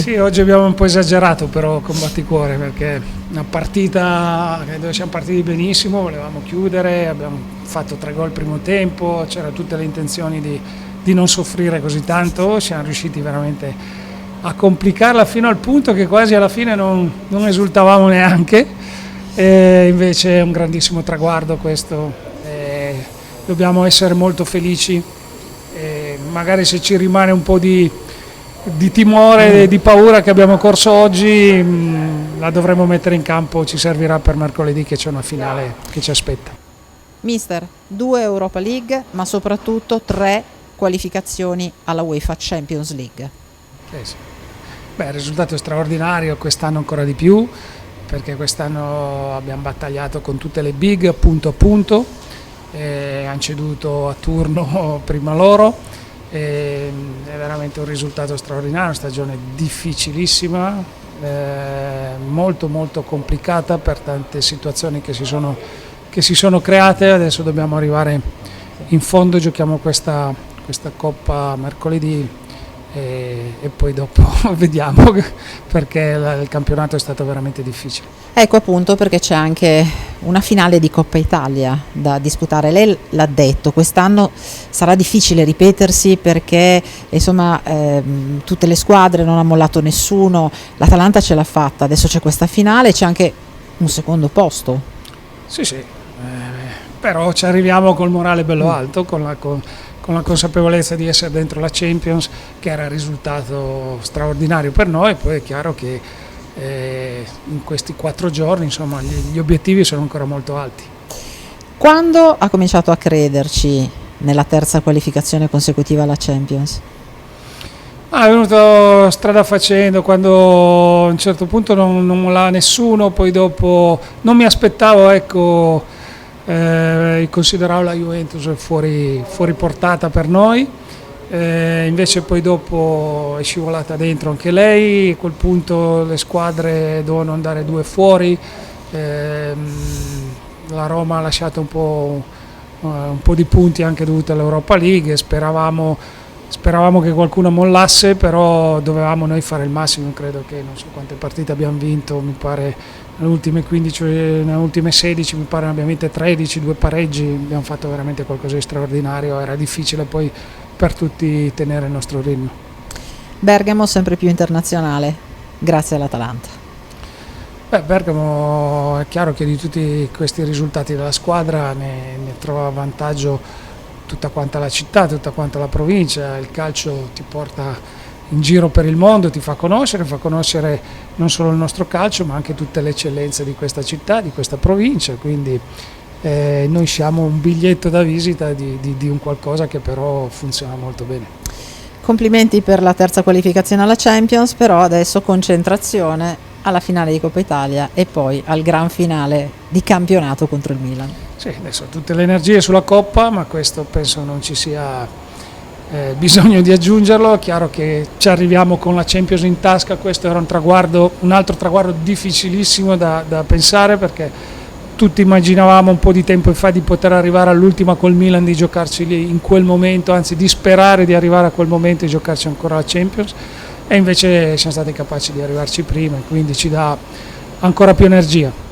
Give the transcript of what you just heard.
Sì, oggi abbiamo un po' esagerato però con Batticuore, perché una partita dove siamo partiti benissimo, volevamo chiudere, abbiamo fatto 3 gol primo tempo, c'erano tutte le intenzioni di non soffrire così tanto, siamo riusciti veramente a complicarla fino al punto che quasi alla fine non esultavamo neanche, e invece è un grandissimo traguardo questo, dobbiamo essere molto felici, e magari se ci rimane un po' di timore e di paura che abbiamo corso oggi, la dovremo mettere in campo, ci servirà per mercoledì che c'è una finale che ci aspetta. Mister, 2 Europa League, ma soprattutto 3 qualificazioni alla UEFA Champions League. Sì. Beh, il risultato è straordinario, quest'anno ancora di più, perché quest'anno abbiamo battagliato con tutte le big punto a punto, hanno ceduto a turno prima loro. È veramente un risultato straordinario, una stagione difficilissima, molto molto complicata per tante situazioni che si sono create. Adesso dobbiamo arrivare in fondo, giochiamo questa Coppa mercoledì e poi dopo vediamo, perché il campionato è stato veramente difficile. Ecco appunto perché c'è anche una finale di Coppa Italia da disputare. Lei l'ha detto, quest'anno sarà difficile ripetersi perché insomma tutte le squadre, non ha mollato nessuno, l'Atalanta ce l'ha fatta, adesso c'è questa finale, c'è anche un secondo posto. Sì, però ci arriviamo col morale bello alto, con la consapevolezza di essere dentro la Champions, che era il risultato straordinario per noi. Poi è chiaro che in questi 4 giorni insomma gli obiettivi sono ancora molto alti. Quando ha cominciato a crederci nella terza qualificazione consecutiva alla Champions? È venuto strada facendo, quando a un certo punto non mollava nessuno, poi dopo non mi aspettavo, ecco, consideravo la Juventus fuori portata per noi, invece poi dopo è scivolata dentro anche lei, a quel punto le squadre dovevano andare 2 fuori, la Roma ha lasciato un po' di punti anche dovuti all'Europa League, speravamo che qualcuno mollasse, però dovevamo noi fare il massimo. Credo che non so quante partite abbiamo vinto, mi pare nelle ultime 15, nelle ultime 16 mi pare ne abbiamo vinte 13, 2 pareggi, abbiamo fatto veramente qualcosa di straordinario, era difficile poi per tutti tenere il nostro ritmo. Bergamo sempre più internazionale, grazie all'Atalanta. Bergamo è chiaro che di tutti questi risultati della squadra ne trova vantaggio tutta quanta la città, tutta quanta la provincia. Il calcio ti porta in giro per il mondo, ti fa conoscere non solo il nostro calcio ma anche tutte le eccellenze di questa città, di questa provincia, quindi noi siamo un biglietto da visita di un qualcosa che però funziona molto bene. Complimenti per la terza qualificazione alla Champions, però adesso concentrazione alla finale di Coppa Italia e poi al gran finale di campionato contro il Milan. Sì, adesso tutte le energie sulla Coppa, ma questo penso non ci sia bisogno di aggiungerlo. È chiaro che ci arriviamo con la Champions in tasca, questo era un altro traguardo difficilissimo da pensare, perché tutti immaginavamo un po' di tempo fa di poter arrivare all'ultima col Milan, di giocarci lì in quel momento, anzi di sperare di arrivare a quel momento e giocarci ancora la Champions, e invece siamo stati capaci di arrivarci prima, e quindi ci dà ancora più energia.